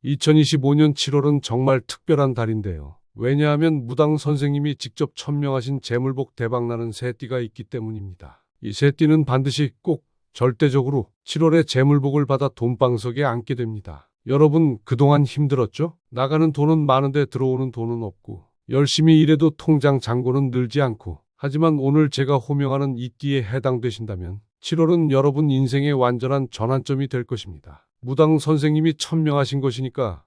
2025년 7월은 정말 특별한 달인데요. 왜냐하면 무당 선생님이 직접 천명하신 재물복 대박나는 새띠가 있기 때문입니다. 이 새띠는 반드시 꼭 절대적으로 7월에 재물복을 받아 돈방석에 앉게 됩니다. 여러분 그동안 힘들었죠? 나가는 돈은 많은데 들어오는 돈은 없고 열심히 일해도 통장 잔고는 늘지 않고 하지만 오늘 제가 호명하는 이 띠에 해당되신다면 7월은 여러분 인생의 완전한 전환점이 될 것입니다. 무당 선생님이 천명하신 것이니까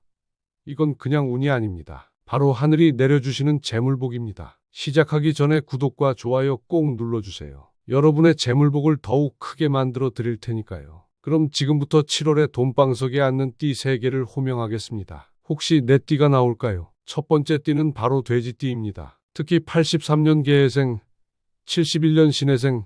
이건 그냥 운이 아닙니다. 바로 하늘이 내려주시는 재물복입니다. 시작하기 전에 구독과 좋아요 꼭 눌러주세요. 여러분의 재물복을 더욱 크게 만들어 드릴 테니까요. 그럼 지금부터 7월에 돈방석에 앉는 띠 3개를 호명하겠습니다. 혹시 내 띠가 나올까요? 첫 번째 띠는 바로 돼지띠입니다. 특히 83년 개해생, 71년 신해생,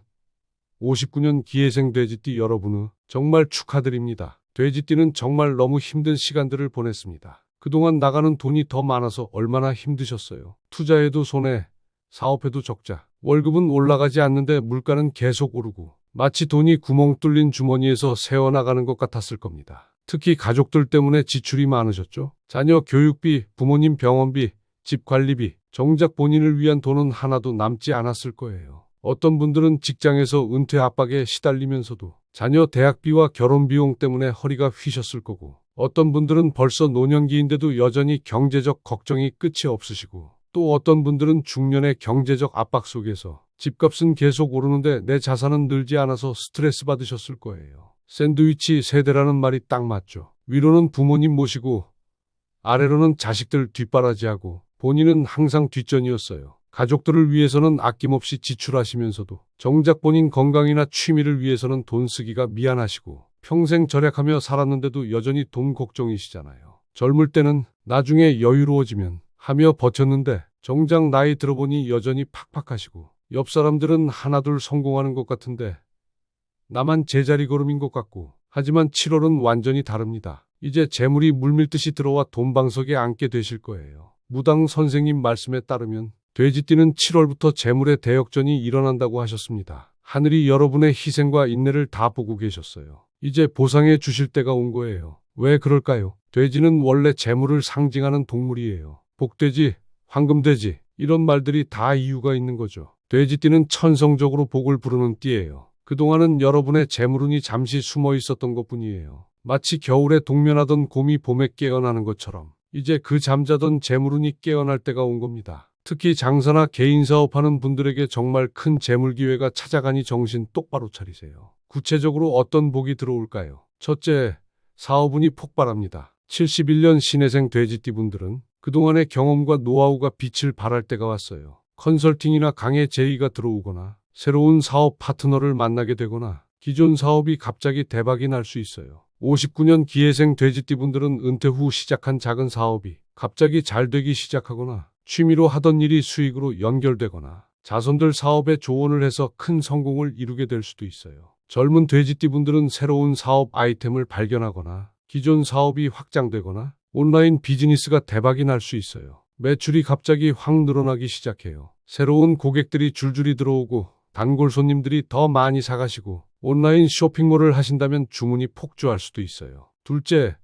59년 기해생 돼지띠 여러분은 정말 축하드립니다. 돼지띠는 정말 너무 힘든 시간들을 보냈습니다. 그동안 나가는 돈이 더 많아서 얼마나 힘드셨어요. 투자해도 손해, 사업해도 적자, 월급은 올라가지 않는데 물가는 계속 오르고 마치 돈이 구멍 뚫린 주머니에서 새어나가는 것 같았을 겁니다. 특히 가족들 때문에 지출이 많으셨죠. 자녀 교육비, 부모님 병원비, 집 관리비, 정작 본인을 위한 돈은 하나도 남지 않았을 거예요. 어떤 분들은 직장에서 은퇴 압박에 시달리면서도 자녀 대학비와 결혼 비용 때문에 허리가 휘셨을 거고 어떤 분들은 벌써 노년기인데도 여전히 경제적 걱정이 끝이 없으시고 또 어떤 분들은 중년의 경제적 압박 속에서 집값은 계속 오르는데 내 자산은 늘지 않아서 스트레스 받으셨을 거예요. 샌드위치 세대라는 말이 딱 맞죠. 위로는 부모님 모시고 아래로는 자식들 뒷바라지하고 본인은 항상 뒷전이었어요. 가족들을 위해서는 아낌없이 지출하시면서도 정작 본인 건강이나 취미를 위해서는 돈 쓰기가 미안하시고 평생 절약하며 살았는데도 여전히 돈 걱정이시잖아요. 젊을 때는 나중에 여유로워지면 하며 버텼는데 정작 나이 들어보니 여전히 팍팍하시고 옆 사람들은 하나둘 성공하는 것 같은데 나만 제자리 걸음인 것 같고 하지만 7월은 완전히 다릅니다. 이제 재물이 물밀듯이 들어와 돈방석에 앉게 되실 거예요. 무당 선생님 말씀에 따르면 돼지띠는 7월부터 재물의 대역전이 일어난다고 하셨습니다. 하늘이 여러분의 희생과 인내를 다 보고 계셨어요. 이제 보상해 주실 때가 온 거예요. 왜 그럴까요? 돼지는 원래 재물을 상징하는 동물이에요. 복돼지, 황금돼지 이런 말들이 다 이유가 있는 거죠. 돼지띠는 천성적으로 복을 부르는 띠예요. 그동안은 여러분의 재물운이 잠시 숨어 있었던 것뿐이에요. 마치 겨울에 동면하던 곰이 봄에 깨어나는 것처럼 이제 그 잠자던 재물운이 깨어날 때가 온 겁니다. 특히 장사나 개인 사업하는 분들에게 정말 큰 재물 기회가 찾아가니 정신 똑바로 차리세요. 구체적으로 어떤 복이 들어올까요? 첫째, 사업운이 폭발합니다. 71년 신해생 돼지띠 분들은 그동안의 경험과 노하우가 빛을 발할 때가 왔어요. 컨설팅이나 강의 제의가 들어오거나 새로운 사업 파트너를 만나게 되거나 기존 사업이 갑자기 대박이 날 수 있어요. 59년 기해생 돼지띠 분들은 은퇴 후 시작한 작은 사업이 갑자기 잘 되기 시작하거나 취미로 하던 일이 수익으로 연결되거나 자손들 사업에 조언을 해서 큰 성공을 이루게 될 수도 있어요. 젊은 돼지띠 분들은 새로운 사업 아이템을 발견하거나 기존 사업이 확장되거나 온라인 비즈니스가 대박이 날 수 있어요. 매출이 갑자기 확 늘어나기 시작해요. 새로운 고객들이 줄줄이 들어오고 단골 손님들이 더 많이 사가시고 온라인 쇼핑몰을 하신다면 주문이 폭주할 수도 있어요. 둘째,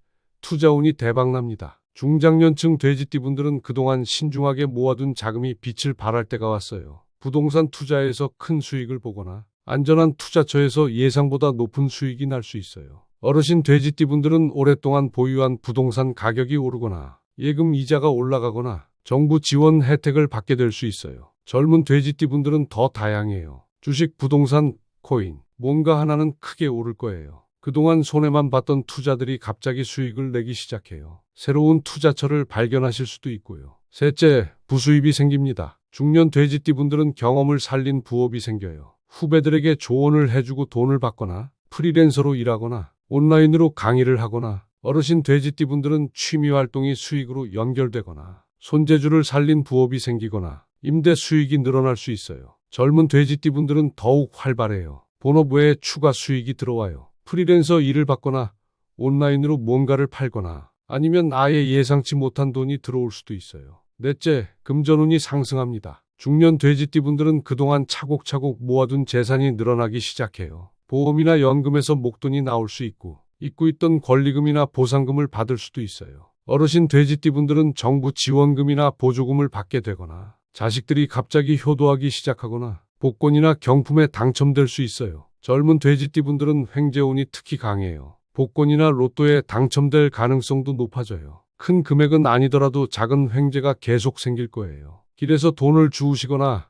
투자운이 대박납니다. 중장년층 돼지띠 분들은 그동안 신중하게 모아둔 자금이 빛을 발할 때가 왔어요. 부동산 투자에서 큰 수익을 보거나 안전한 투자처에서 예상보다 높은 수익이 날 수 있어요. 어르신 돼지띠 분들은 오랫동안 보유한 부동산 가격이 오르거나 예금 이자가 올라가거나 정부 지원 혜택을 받게 될 수 있어요. 젊은 돼지띠 분들은 더 다양해요. 주식, 부동산, 코인, 뭔가 하나는 크게 오를 거예요. 그동안 손해만 봤던 투자들이 갑자기 수익을 내기 시작해요. 새로운 투자처를 발견하실 수도 있고요. 셋째, 부수입이 생깁니다. 중년 돼지띠 분들은 경험을 살린 부업이 생겨요. 후배들에게 조언을 해주고 돈을 받거나 프리랜서로 일하거나 온라인으로 강의를 하거나 어르신 돼지띠 분들은 취미 활동이 수익으로 연결되거나 손재주를 살린 부업이 생기거나 임대 수익이 늘어날 수 있어요. 젊은 돼지띠 분들은 더욱 활발해요. 본업 외에 추가 수익이 들어와요. 프리랜서 일을 받거나 온라인으로 뭔가를 팔거나 아니면 아예 예상치 못한 돈이 들어올 수도 있어요. 넷째, 금전운이 상승합니다. 중년 돼지띠 분들은 그동안 차곡차곡 모아둔 재산이 늘어나기 시작해요. 보험이나 연금에서 목돈이 나올 수 있고 잊고 있던 권리금이나 보상금을 받을 수도 있어요. 어르신 돼지띠분들은 정부 지원금이나 보조금을 받게 되거나 자식들이 갑자기 효도하기 시작하거나 복권이나 경품에 당첨될 수 있어요. 젊은 돼지띠분들은 횡재운이 특히 강해요. 복권이나 로또에 당첨될 가능성도 높아져요. 큰 금액은 아니더라도 작은 횡재가 계속 생길 거예요. 길에서 돈을 주우시거나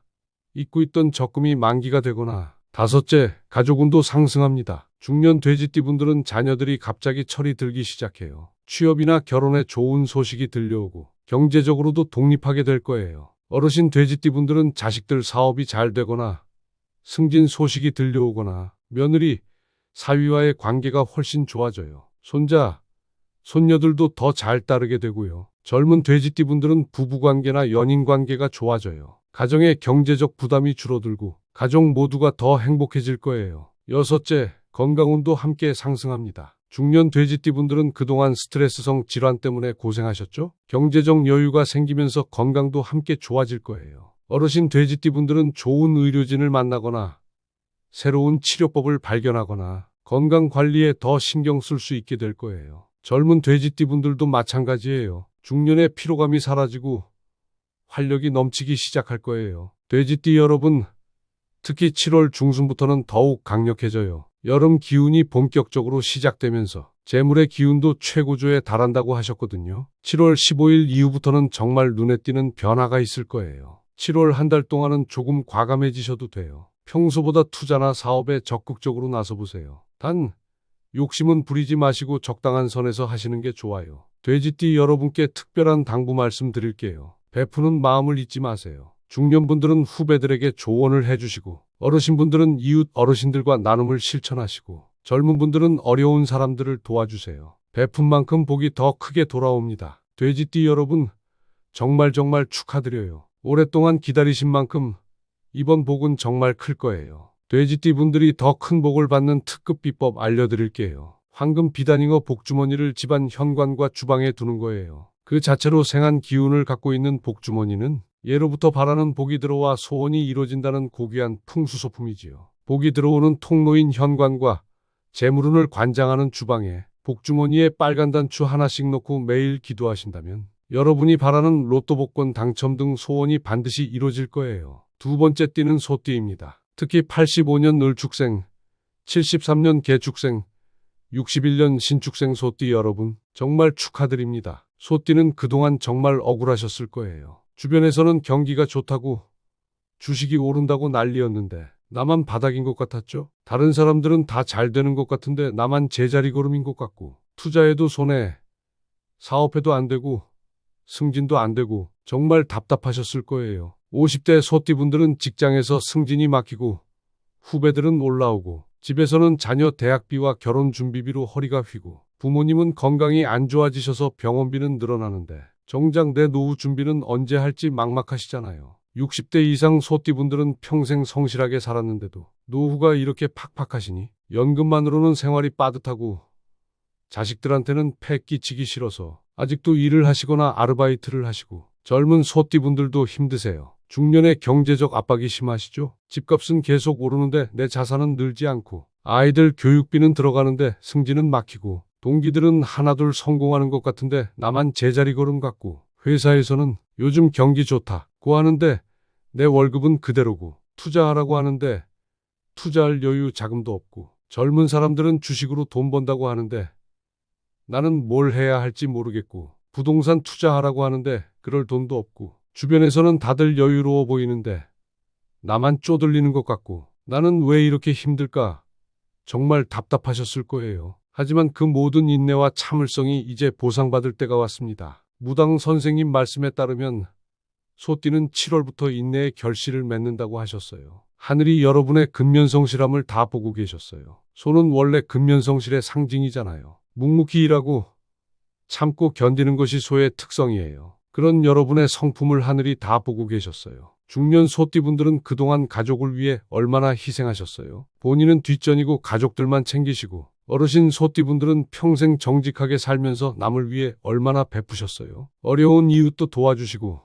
잊고 있던 적금이 만기가 되거나 다섯째, 가족운도 상승합니다. 중년 돼지띠분들은 자녀들이 갑자기 철이 들기 시작해요. 취업이나 결혼에 좋은 소식이 들려오고 경제적으로도 독립하게 될 거예요. 어르신 돼지띠분들은 자식들 사업이 잘 되거나 승진 소식이 들려오거나 며느리, 사위와의 관계가 훨씬 좋아져요. 손자, 손녀들도 더 잘 따르게 되고요. 젊은 돼지띠분들은 부부관계나 연인관계가 좋아져요. 가정의 경제적 부담이 줄어들고 가족 모두가 더 행복해질 거예요. 여섯째, 건강운도 함께 상승합니다. 중년 돼지띠분들은 그동안 스트레스성 질환 때문에 고생하셨죠? 경제적 여유가 생기면서 건강도 함께 좋아질 거예요. 어르신 돼지띠분들은 좋은 의료진을 만나거나 새로운 치료법을 발견하거나 건강 관리에 더 신경 쓸 수 있게 될 거예요. 젊은 돼지띠분들도 마찬가지예요. 중년의 피로감이 사라지고 활력이 넘치기 시작할 거예요. 돼지띠 여러분, 특히 7월 중순부터는 더욱 강력해져요. 여름 기운이 본격적으로 시작되면서 재물의 기운도 최고조에 달한다고 하셨거든요. 7월 15일 이후부터는 정말 눈에 띄는 변화가 있을 거예요. 7월 한 달 동안은 조금 과감해지셔도 돼요. 평소보다 투자나 사업에 적극적으로 나서보세요. 단, 욕심은 부리지 마시고 적당한 선에서 하시는 게 좋아요. 돼지띠 여러분께 특별한 당부 말씀드릴게요. 베푸는 마음을 잊지 마세요. 중년분들은 후배들에게 조언을 해주시고 어르신분들은 이웃 어르신들과 나눔을 실천하시고 젊은 분들은 어려운 사람들을 도와주세요. 베푼 만큼 복이 더 크게 돌아옵니다. 돼지띠 여러분, 정말 축하드려요. 오랫동안 기다리신 만큼 이번 복은 정말 클 거예요. 돼지띠 분들이 더 큰 복을 받는 특급 비법 알려드릴게요. 황금 비단잉어 복주머니를 집안 현관과 주방에 두는 거예요. 그 자체로 생한 기운을 갖고 있는 복주머니는 예로부터 바라는 복이 들어와 소원이 이루어진다는 고귀한 풍수소품이지요. 복이 들어오는 통로인 현관과 재물운을 관장하는 주방에 복주머니에 빨간 단추 하나씩 놓고 매일 기도하신다면 여러분이 바라는 로또 복권 당첨 등 소원이 반드시 이루어질 거예요. 두 번째 띠는 소띠입니다. 특히 85년 을축생, 73년 개축생, 61년 신축생 소띠 여러분, 정말 축하드립니다. 소띠는 그동안 정말 억울하셨을 거예요. 주변에서는 경기가 좋다고 주식이 오른다고 난리였는데 나만 바닥인 것 같았죠? 다른 사람들은 다 잘 되는 것 같은데 나만 제자리 걸음인 것 같고 투자해도 손해, 사업해도 안 되고 승진도 안 되고 정말 답답하셨을 거예요. 50대 소띠분들은 직장에서 승진이 막히고 후배들은 올라오고 집에서는 자녀 대학비와 결혼 준비비로 허리가 휘고 부모님은 건강이 안 좋아지셔서 병원비는 늘어나는데 정작 내 노후 준비는 언제 할지 막막하시잖아요. 60대 이상 소띠분들은 평생 성실하게 살았는데도 노후가 이렇게 팍팍하시니 연금만으로는 생활이 빠듯하고 자식들한테는 패 끼치기 싫어서 아직도 일을 하시거나 아르바이트를 하시고 젊은 소띠분들도 힘드세요. 중년의 경제적 압박이 심하시죠? 집값은 계속 오르는데 내 자산은 늘지 않고 아이들 교육비는 들어가는데 승진은 막히고 동기들은 하나둘 성공하는 것 같은데 나만 제자리 걸음 같고 회사에서는 요즘 경기 좋다고 하는데 내 월급은 그대로고 투자하라고 하는데 투자할 여유 자금도 없고 젊은 사람들은 주식으로 돈 번다고 하는데 나는 뭘 해야 할지 모르겠고 부동산 투자하라고 하는데 그럴 돈도 없고 주변에서는 다들 여유로워 보이는데 나만 쪼들리는 것 같고 나는 왜 이렇게 힘들까? 정말 답답하셨을 거예요. 하지만 그 모든 인내와 참을성이 이제 보상받을 때가 왔습니다. 무당 선생님 말씀에 따르면 소띠는 7월부터 인내의 결실을 맺는다고 하셨어요. 하늘이 여러분의 근면성실함을 다 보고 계셨어요. 소는 원래 근면성실의 상징이잖아요. 묵묵히 일하고 참고 견디는 것이 소의 특성이에요. 그런 여러분의 성품을 하늘이 다 보고 계셨어요. 중년 소띠분들은 그동안 가족을 위해 얼마나 희생하셨어요. 본인은 뒷전이고 가족들만 챙기시고 어르신 소띠분들은 평생 정직하게 살면서 남을 위해 얼마나 베푸셨어요. 어려운 이웃도 도와주시고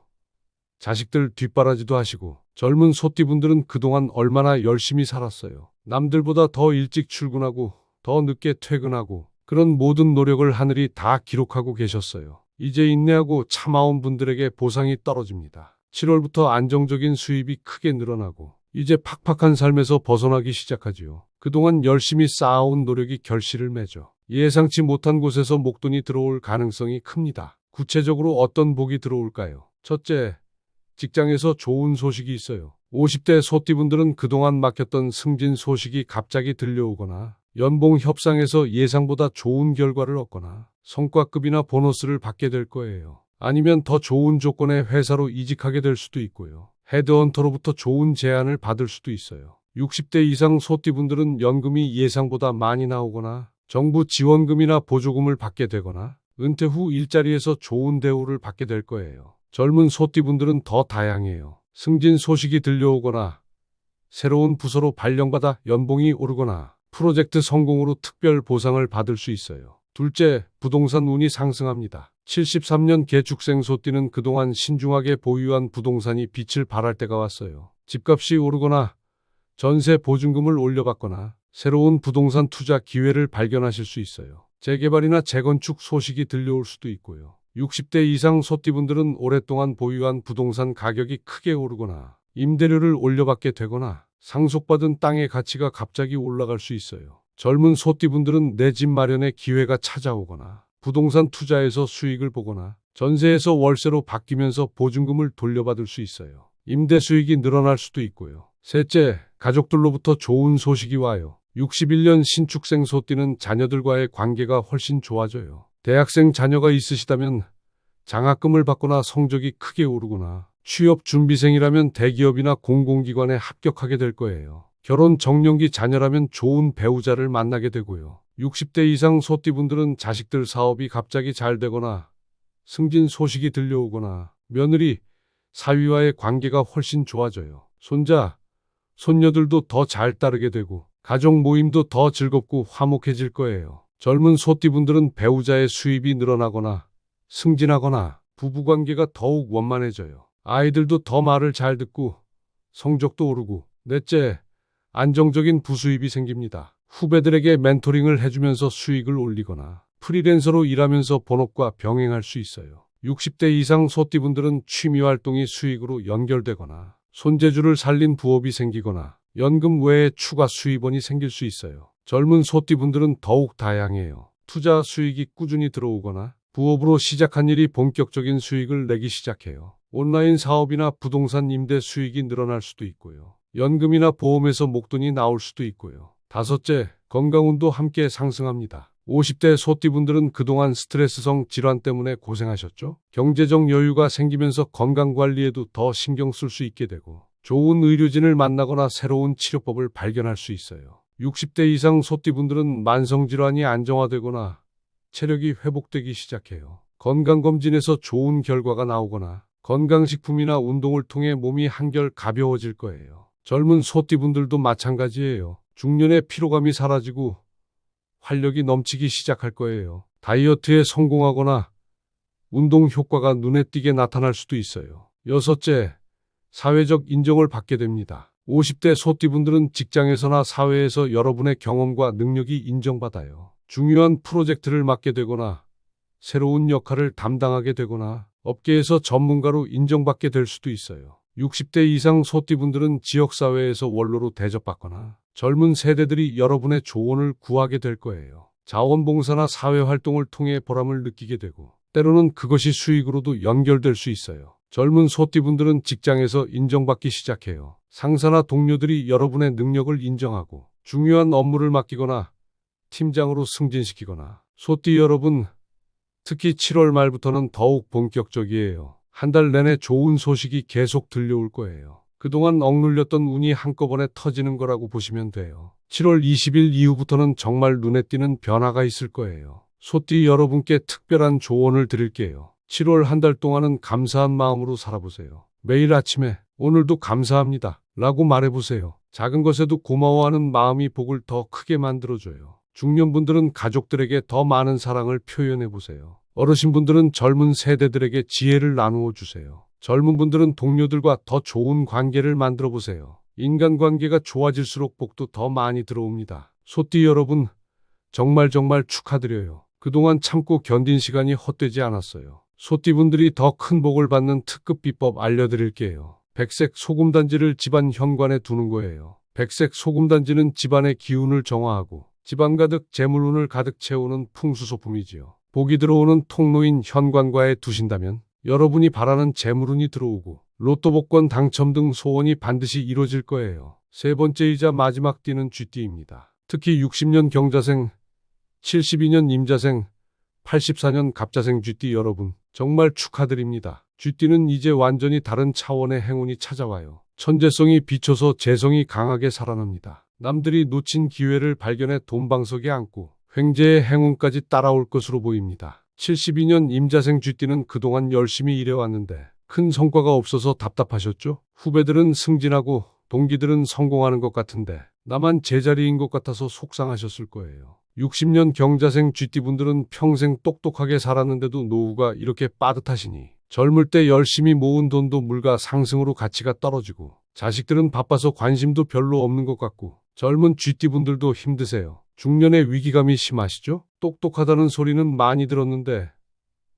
자식들 뒷바라지도 하시고 젊은 소띠분들은 그동안 얼마나 열심히 살았어요. 남들보다 더 일찍 출근하고 더 늦게 퇴근하고 그런 모든 노력을 하늘이 다 기록하고 계셨어요. 이제 인내하고 참아온 분들에게 보상이 떨어집니다. 7월부터 안정적인 수입이 크게 늘어나고 이제 팍팍한 삶에서 벗어나기 시작하지요. 그동안 열심히 쌓아온 노력이 결실을 맺어 예상치 못한 곳에서 목돈이 들어올 가능성이 큽니다. 구체적으로 어떤 복이 들어올까요? 첫째, 직장에서 좋은 소식이 있어요. 50대 소띠분들은 그동안 막혔던 승진 소식이 갑자기 들려오거나 연봉 협상에서 예상보다 좋은 결과를 얻거나 성과급이나 보너스를 받게 될 거예요. 아니면 더 좋은 조건의 회사로 이직하게 될 수도 있고요. 헤드헌터로부터 좋은 제안을 받을 수도 있어요. 60대 이상 소띠분들은 연금이 예상보다 많이 나오거나 정부 지원금이나 보조금을 받게 되거나 은퇴 후 일자리에서 좋은 대우를 받게 될 거예요. 젊은 소띠분들은 더 다양해요. 승진 소식이 들려오거나 새로운 부서로 발령받아 연봉이 오르거나 프로젝트 성공으로 특별 보상을 받을 수 있어요. 둘째, 부동산 운이 상승합니다. 73년 개축생 소띠는 그동안 신중하게 보유한 부동산이 빛을 발할 때가 왔어요. 집값이 오르거나 전세 보증금을 올려받거나 새로운 부동산 투자 기회를 발견하실 수 있어요. 재개발이나 재건축 소식이 들려올 수도 있고요. 60대 이상 소띠분들은 오랫동안 보유한 부동산 가격이 크게 오르거나 임대료를 올려받게 되거나 상속받은 땅의 가치가 갑자기 올라갈 수 있어요. 젊은 소띠분들은 내 집 마련의 기회가 찾아오거나 부동산 투자에서 수익을 보거나 전세에서 월세로 바뀌면서 보증금을 돌려받을 수 있어요. 임대 수익이 늘어날 수도 있고요. 셋째, 가족들로부터 좋은 소식이 와요. 61년 신축생 소띠는 자녀들과의 관계가 훨씬 좋아져요. 대학생 자녀가 있으시다면 장학금을 받거나 성적이 크게 오르거나 취업 준비생이라면 대기업이나 공공기관에 합격하게 될 거예요. 결혼 정년기 자녀라면 좋은 배우자를 만나게 되고요. 60대 이상 소띠분들은 자식들 사업이 갑자기 잘 되거나 승진 소식이 들려오거나 며느리, 사위와의 관계가 훨씬 좋아져요. 손자, 손녀들도 더 잘 따르게 되고 가족 모임도 더 즐겁고 화목해질 거예요. 젊은 소띠분들은 배우자의 수입이 늘어나거나 승진하거나 부부관계가 더욱 원만해져요. 아이들도 더 말을 잘 듣고 성적도 오르고. 넷째, 안정적인 부수입이 생깁니다. 후배들에게 멘토링을 해주면서 수익을 올리거나 프리랜서로 일하면서 본업과 병행할 수 있어요. 60대 이상 소띠분들은 취미활동이 수익으로 연결되거나 손재주를 살린 부업이 생기거나 연금 외에 추가 수입원이 생길 수 있어요. 젊은 소띠분들은 더욱 다양해요. 투자 수익이 꾸준히 들어오거나 부업으로 시작한 일이 본격적인 수익을 내기 시작해요. 온라인 사업이나 부동산 임대 수익이 늘어날 수도 있고요. 연금이나 보험에서 목돈이 나올 수도 있고요. 다섯째, 건강운도 함께 상승합니다. 50대 소띠분들은 그동안 스트레스성 질환 때문에 고생하셨죠? 경제적 여유가 생기면서 건강관리에도 더 신경 쓸 수 있게 되고 좋은 의료진을 만나거나 새로운 치료법을 발견할 수 있어요. 60대 이상 소띠분들은 만성질환이 안정화되거나 체력이 회복되기 시작해요. 건강검진에서 좋은 결과가 나오거나 건강식품이나 운동을 통해 몸이 한결 가벼워질 거예요. 젊은 소띠분들도 마찬가지예요. 중년의 피로감이 사라지고 활력이 넘치기 시작할 거예요. 다이어트에 성공하거나 운동 효과가 눈에 띄게 나타날 수도 있어요. 여섯째, 사회적 인정을 받게 됩니다. 50대 소띠분들은 직장에서나 사회에서 여러분의 경험과 능력이 인정받아요. 중요한 프로젝트를 맡게 되거나 새로운 역할을 담당하게 되거나 업계에서 전문가로 인정받게 될 수도 있어요. 60대 이상 소띠분들은 지역사회에서 원로로 대접받거나 젊은 세대들이 여러분의 조언을 구하게 될 거예요. 자원봉사나 사회활동을 통해 보람을 느끼게 되고 때로는 그것이 수익으로도 연결될 수 있어요. 젊은 소띠분들은 직장에서 인정받기 시작해요. 상사나 동료들이 여러분의 능력을 인정하고 중요한 업무를 맡기거나 팀장으로 승진시키거나 소띠 여러분, 특히 7월 말부터는 더욱 본격적이에요. 한 달 내내 좋은 소식이 계속 들려올 거예요. 그동안 억눌렸던 운이 한꺼번에 터지는 거라고 보시면 돼요. 7월 20일 이후부터는 정말 눈에 띄는 변화가 있을 거예요. 소띠 여러분께 특별한 조언을 드릴게요. 7월 한 달 동안은 감사한 마음으로 살아보세요. 매일 아침에 오늘도 감사합니다 라고 말해보세요. 작은 것에도 고마워하는 마음이 복을 더 크게 만들어줘요. 중년분들은 가족들에게 더 많은 사랑을 표현해보세요. 어르신분들은 젊은 세대들에게 지혜를 나누어 주세요. 젊은 분들은 동료들과 더 좋은 관계를 만들어 보세요. 인간관계가 좋아질수록 복도 더 많이 들어옵니다. 소띠 여러분, 정말 축하드려요. 그동안 참고 견딘 시간이 헛되지 않았어요. 소띠분들이 더 큰 복을 받는 특급 비법 알려드릴게요. 백색 소금단지를 집안 현관에 두는 거예요. 백색 소금단지는 집안의 기운을 정화하고 집안 가득 재물운을 가득 채우는 풍수소품이지요. 복이 들어오는 통로인 현관과에 두신다면 여러분이 바라는 재물운이 들어오고 로또 복권 당첨 등 소원이 반드시 이루어질 거예요. 세 번째이자 마지막 띠는 쥐띠입니다. 특히 60년 경자생, 72년 임자생, 84년 갑자생 쥐띠 여러분 정말 축하드립니다. 쥐띠는 이제 완전히 다른 차원의 행운이 찾아와요. 천재성이 비춰서 재성이 강하게 살아납니다. 남들이 놓친 기회를 발견해 돈방석에 안고 횡재의 행운까지 따라올 것으로 보입니다. 72년 임자생 쥐띠는 그동안 열심히 일해왔는데 큰 성과가 없어서 답답하셨죠? 후배들은 승진하고 동기들은 성공하는 것 같은데 나만 제자리인 것 같아서 속상하셨을 거예요. 60년 경자생 쥐띠분들은 평생 똑똑하게 살았는데도 노후가 이렇게 빠듯하시니 젊을 때 열심히 모은 돈도 물가 상승으로 가치가 떨어지고 자식들은 바빠서 관심도 별로 없는 것 같고 젊은 쥐띠분들도 힘드세요. 중년의 위기감이 심하시죠? 똑똑하다는 소리는 많이 들었는데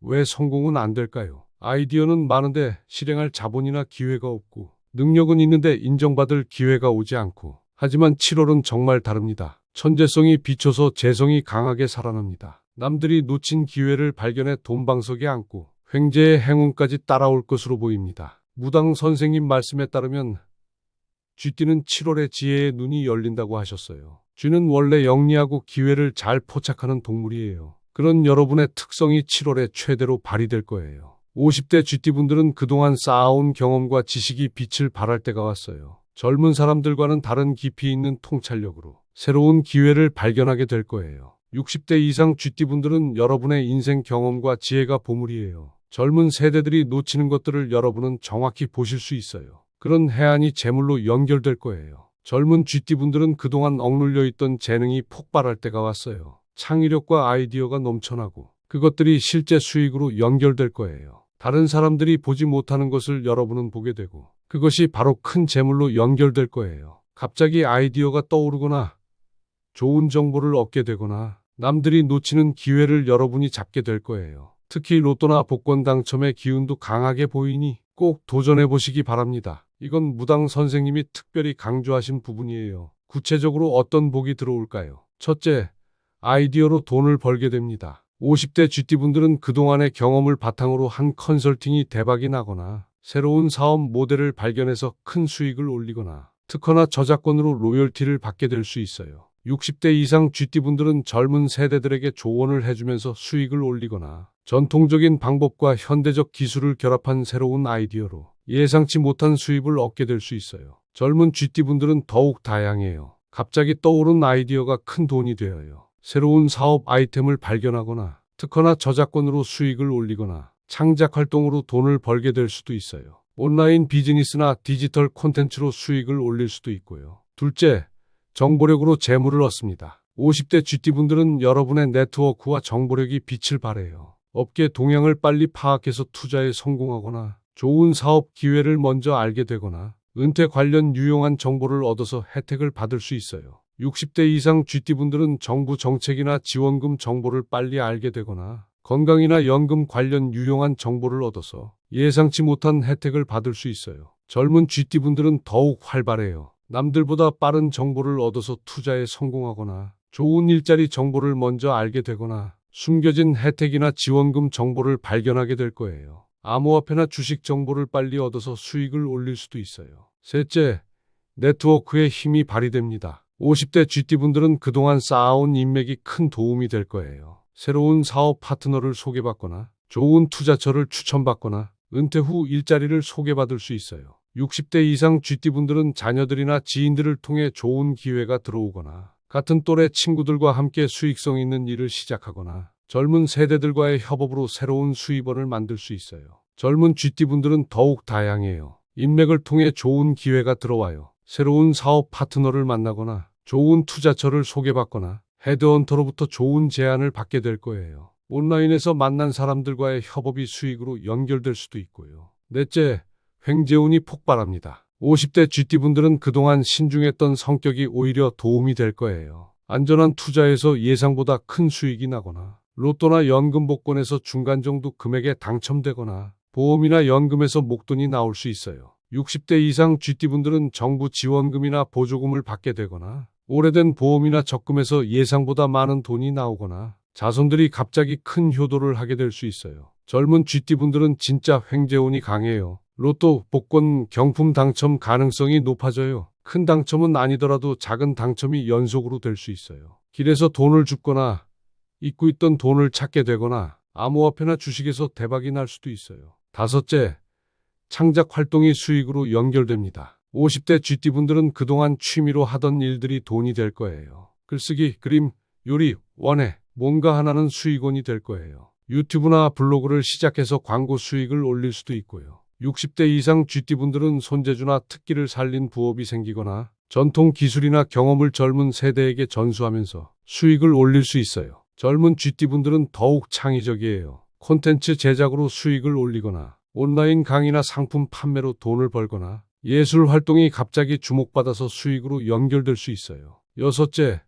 왜 성공은 안 될까요? 아이디어는 많은데 실행할 자본이나 기회가 없고 능력은 있는데 인정받을 기회가 오지 않고 하지만 7월은 정말 다릅니다. 천재성이 비춰서 재성이 강하게 살아납니다. 남들이 놓친 기회를 발견해 돈방석에 안고 횡재의 행운까지 따라올 것으로 보입니다. 무당 선생님 말씀에 따르면 쥐띠는 7월에 지혜의 눈이 열린다고 하셨어요. 쥐는 원래 영리하고 기회를 잘 포착하는 동물이에요. 그런 여러분의 특성이 7월에 최대로 발휘될 거예요. 50대 쥐띠분들은 그동안 쌓아온 경험과 지식이 빛을 발할 때가 왔어요. 젊은 사람들과는 다른 깊이 있는 통찰력으로 새로운 기회를 발견하게 될 거예요. 60대 이상 쥐띠분들은 여러분의 인생 경험과 지혜가 보물이에요. 젊은 세대들이 놓치는 것들을 여러분은 정확히 보실 수 있어요. 그런 해안이 재물로 연결될 거예요. 젊은 쥐띠분들은 그동안 억눌려 있던 재능이 폭발할 때가 왔어요. 창의력과 아이디어가 넘쳐나고 그것들이 실제 수익으로 연결될 거예요. 다른 사람들이 보지 못하는 것을 여러분은 보게 되고 그것이 바로 큰 재물로 연결될 거예요. 갑자기 아이디어가 떠오르거나 좋은 정보를 얻게 되거나 남들이 놓치는 기회를 여러분이 잡게 될 거예요. 특히 로또나 복권 당첨의 기운도 강하게 보이니 꼭 도전해 보시기 바랍니다. 이건 무당 선생님이 특별히 강조하신 부분이에요. 구체적으로 어떤 복이 들어올까요? 첫째, 아이디어로 돈을 벌게 됩니다. 50대 쥐띠분들은 그동안의 경험을 바탕으로 한 컨설팅이 대박이 나거나 새로운 사업 모델을 발견해서 큰 수익을 올리거나 특허나 저작권으로 로열티를 받게 될 수 있어요. 60대 이상 쥐띠분들은 젊은 세대들에게 조언을 해주면서 수익을 올리거나 전통적인 방법과 현대적 기술을 결합한 새로운 아이디어로 예상치 못한 수입을 얻게 될 수 있어요. 젊은 쥐띠분들은 더욱 다양해요. 갑자기 떠오른 아이디어가 큰 돈이 되어요. 새로운 사업 아이템을 발견하거나 특허나 저작권으로 수익을 올리거나 창작 활동으로 돈을 벌게 될 수도 있어요. 온라인 비즈니스나 디지털 콘텐츠로 수익을 올릴 수도 있고요. 둘째, 정보력으로 재물을 얻습니다. 50대 쥐띠분들은 여러분의 네트워크와 정보력이 빛을 발해요. 업계 동향을 빨리 파악해서 투자에 성공하거나 좋은 사업 기회를 먼저 알게 되거나 은퇴 관련 유용한 정보를 얻어서 혜택을 받을 수 있어요. 60대 이상 쥐띠분들은 정부 정책이나 지원금 정보를 빨리 알게 되거나 건강이나 연금 관련 유용한 정보를 얻어서 예상치 못한 혜택을 받을 수 있어요. 젊은 쥐띠분들은 더욱 활발해요. 남들보다 빠른 정보를 얻어서 투자에 성공하거나 좋은 일자리 정보를 먼저 알게 되거나 숨겨진 혜택이나 지원금 정보를 발견하게 될 거예요. 암호화폐나 주식 정보를 빨리 얻어서 수익을 올릴 수도 있어요. 셋째, 네트워크의 힘이 발휘됩니다. 50대 쥐띠분들은 그동안 쌓아온 인맥이 큰 도움이 될 거예요. 새로운 사업 파트너를 소개받거나 좋은 투자처를 추천받거나 은퇴 후 일자리를 소개받을 수 있어요. 60대 이상 쥐띠분들은 자녀들이나 지인들을 통해 좋은 기회가 들어오거나 같은 또래 친구들과 함께 수익성 있는 일을 시작하거나 젊은 세대들과의 협업으로 새로운 수입원을 만들 수 있어요. 젊은 쥐띠분들은 더욱 다양해요. 인맥을 통해 좋은 기회가 들어와요. 새로운 사업 파트너를 만나거나 좋은 투자처를 소개받거나 헤드헌터로부터 좋은 제안을 받게 될 거예요. 온라인에서 만난 사람들과의 협업이 수익으로 연결될 수도 있고요. 넷째, 횡재운이 폭발합니다. 50대 쥐띠분들은 그동안 신중했던 성격이 오히려 도움이 될 거예요. 안전한 투자에서 예상보다 큰 수익이 나거나 로또나 연금 복권에서 중간 정도 금액에 당첨되거나 보험이나 연금에서 목돈이 나올 수 있어요. 60대 이상 GT분들은 정부 지원금이나 보조금을 받게 되거나 오래된 보험이나 적금에서 예상보다 많은 돈이 나오거나 자손들이 갑자기 큰 효도를 하게 될 수 있어요. 젊은 GT분들은 진짜 횡재운이 강해요. 로또, 복권, 경품 당첨 가능성이 높아져요. 큰 당첨은 아니더라도 작은 당첨이 연속으로 될 수 있어요. 길에서 돈을 줍거나 잊고 있던 돈을 찾게 되거나 암호화폐나 주식에서 대박이 날 수도 있어요. 다섯째, 창작 활동이 수익으로 연결됩니다. 50대 GT분들은 그동안 취미로 하던 일들이 돈이 될 거예요. 글쓰기, 그림, 요리, 원예, 뭔가 하나는 수익원이 될 거예요. 유튜브나 블로그를 시작해서 광고 수익을 올릴 수도 있고요. 60대 이상 GT분들은 손재주나 특기를 살린 부업이 생기거나 전통 기술이나 경험을 젊은 세대에게 전수하면서 수익을 올릴 수 있어요. 젊은 GT분들은 더욱 창의적이에요. 콘텐츠 제작으로 수익을 올리거나 온라인 강의나 상품 판매로 돈을 벌거나 예술 활동이 갑자기 주목받아서 수익으로 연결될 수 있어요. 여섯째,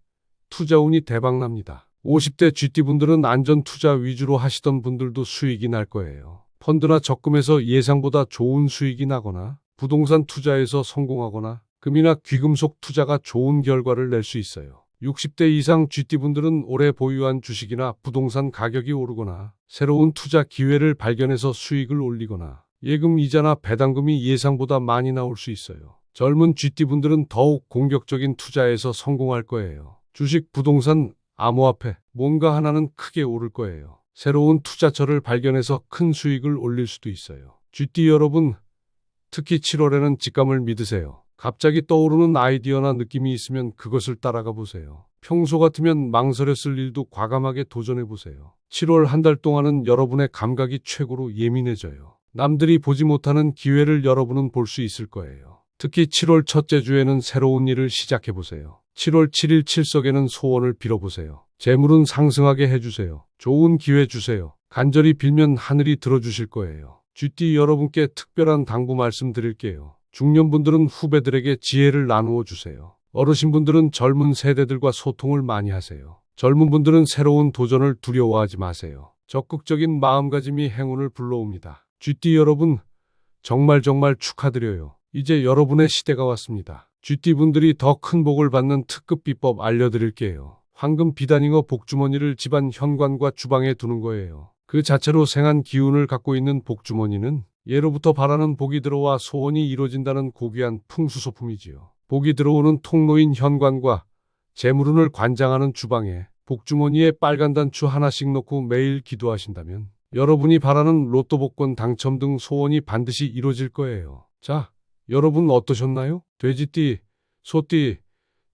투자운이 대박납니다. 50대 GT분들은 안전 투자 위주로 하시던 분들도 수익이 날 거예요. 펀드나 적금에서 예상보다 좋은 수익이 나거나 부동산 투자에서 성공하거나 금이나 귀금속 투자가 좋은 결과를 낼 수 있어요. 60대 이상 GT분들은 오래 보유한 주식이나 부동산 가격이 오르거나 새로운 투자 기회를 발견해서 수익을 올리거나 예금 이자나 배당금이 예상보다 많이 나올 수 있어요. 젊은 GT분들은 더욱 공격적인 투자에서 성공할 거예요. 주식, 부동산, 암호화폐, 뭔가 하나는 크게 오를 거예요. 새로운 투자처를 발견해서 큰 수익을 올릴 수도 있어요. GT 여러분, 특히 7월에는 직감을 믿으세요. 갑자기 떠오르는 아이디어나 느낌이 있으면 그것을 따라가 보세요. 평소 같으면 망설였을 일도 과감하게 도전해 보세요. 7월 한 달 동안은 여러분의 감각이 최고로 예민해져요. 남들이 보지 못하는 기회를 여러분은 볼 수 있을 거예요. 특히 7월 첫째 주에는 새로운 일을 시작해 보세요. 7월 7일 칠석에는 소원을 빌어보세요. 재물은 상승하게 해주세요. 좋은 기회 주세요. 간절히 빌면 하늘이 들어주실 거예요. GT 여러분께 특별한 당부 말씀드릴게요. 중년분들은 후배들에게 지혜를 나누어 주세요. 어르신분들은 젊은 세대들과 소통을 많이 하세요. 젊은 분들은 새로운 도전을 두려워하지 마세요. 적극적인 마음가짐이 행운을 불러옵니다. GT 여러분, 정말 축하드려요. 이제 여러분의 시대가 왔습니다. GT분들이 더 큰 복을 받는 특급 비법 알려드릴게요. 황금 비단잉어 복주머니를 집안 현관과 주방에 두는 거예요. 그 자체로 생한 기운을 갖고 있는 복주머니는 예로부터 바라는 복이 들어와 소원이 이루어진다는 고귀한 풍수소품이지요. 복이 들어오는 통로인 현관과 재물운을 관장하는 주방에 복주머니에 빨간 단추 하나씩 넣고 매일 기도하신다면 여러분이 바라는 로또 복권 당첨 등 소원이 반드시 이루어질 거예요. 자, 여러분 어떠셨나요? 돼지띠, 소띠,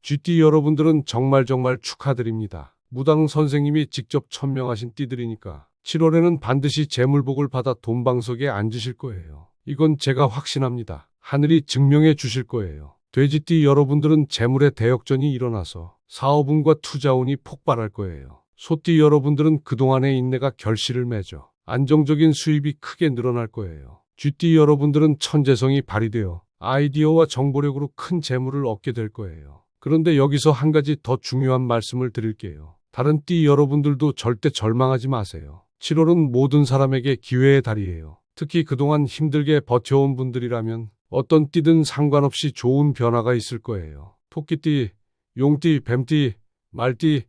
GT 여러분들은 정말 축하드립니다. 무당 선생님이 직접 천명하신 띠들이니까 7월에는 반드시 재물복을 받아 돈방석에 앉으실 거예요. 이건 제가 확신합니다. 하늘이 증명해 주실 거예요. 돼지띠 여러분들은 재물의 대역전이 일어나서 사업운과 투자운이 폭발할 거예요. 소띠 여러분들은 그동안의 인내가 결실을 맺어 안정적인 수입이 크게 늘어날 거예요. GT 여러분들은 천재성이 발휘되어 아이디어와 정보력으로 큰 재물을 얻게 될 거예요. 그런데 여기서 한 가지 더 중요한 말씀을 드릴게요. 다른 띠 여러분들도 절대 절망하지 마세요. 7월은 모든 사람에게 기회의 달이에요. 특히 그동안 힘들게 버텨온 분들이라면 어떤 띠든 상관없이 좋은 변화가 있을 거예요. 토끼띠, 용띠, 뱀띠, 말띠,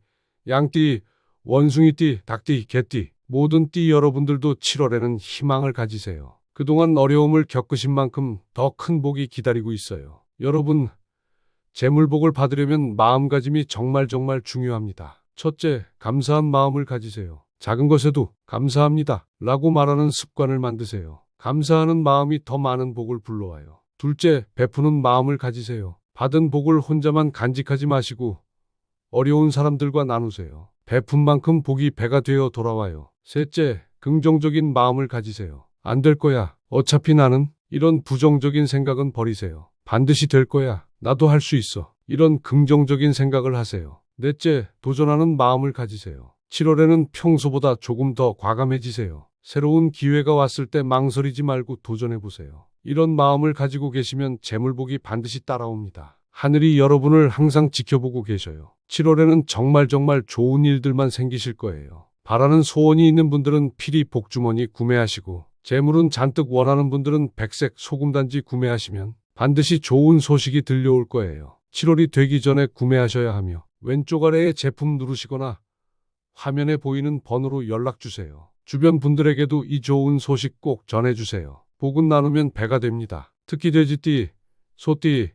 양띠, 원숭이띠, 닭띠, 개띠, 모든 띠 여러분들도 7월에는 희망을 가지세요. 그동안 어려움을 겪으신 만큼 더 큰 복이 기다리고 있어요. 여러분, 재물복을 받으려면 마음가짐이 정말 중요합니다. 첫째, 감사한 마음을 가지세요. 작은 것에도 감사합니다 라고 말하는 습관을 만드세요. 감사하는 마음이 더 많은 복을 불러와요. 둘째, 베푸는 마음을 가지세요. 받은 복을 혼자만 간직하지 마시고 어려운 사람들과 나누세요. 베푼 만큼 복이 배가 되어 돌아와요. 셋째, 긍정적인 마음을 가지세요. 안 될 거야. 어차피 나는. 이런 부정적인 생각은 버리세요. 반드시 될 거야. 나도 할 수 있어. 이런 긍정적인 생각을 하세요. 넷째, 도전하는 마음을 가지세요. 7월에는 평소보다 조금 더 과감해지세요. 새로운 기회가 왔을 때 망설이지 말고 도전해보세요. 이런 마음을 가지고 계시면 재물복이 반드시 따라옵니다. 하늘이 여러분을 항상 지켜보고 계셔요. 7월에는 정말 좋은 일들만 생기실 거예요. 바라는 소원이 있는 분들은 피리 복주머니 구매하시고 재물은 잔뜩 원하는 분들은 백색 소금단지 구매하시면 반드시 좋은 소식이 들려올 거예요. 7월이 되기 전에 구매하셔야 하며 왼쪽 아래에 제품 누르시거나 화면에 보이는 번호로 연락 주세요. 주변 분들에게도 이 좋은 소식 꼭 전해주세요. 복은 나누면 배가 됩니다. 특히 돼지띠, 소띠,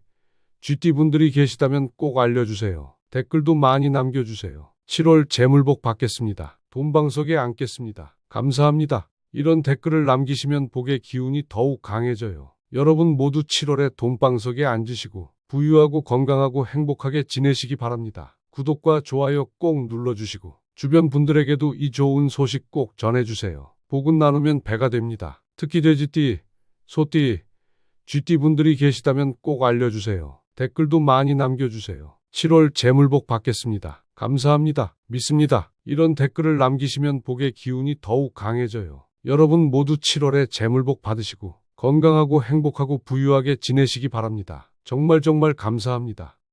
쥐띠 분들이 계시다면 꼭 알려주세요. 댓글도 많이 남겨주세요. 7월 재물복 받겠습니다. 돈방석에 앉겠습니다. 감사합니다. 이런 댓글을 남기시면 복의 기운이 더욱 강해져요. 여러분 모두 7월에 돈방석에 앉으시고 부유하고 건강하고 행복하게 지내시기 바랍니다. 구독과 좋아요 꼭 눌러주시고 주변 분들에게도 이 좋은 소식 꼭 전해주세요. 복은 나누면 배가 됩니다. 특히 돼지띠, 소띠, 쥐띠 분들이 계시다면 꼭 알려주세요. 댓글도 많이 남겨주세요. 7월 재물복 받겠습니다. 감사합니다. 믿습니다. 이런 댓글을 남기시면 복의 기운이 더욱 강해져요. 여러분 모두 7월에 재물복 받으시고 건강하고 행복하고 부유하게 지내시기 바랍니다. 정말 감사합니다.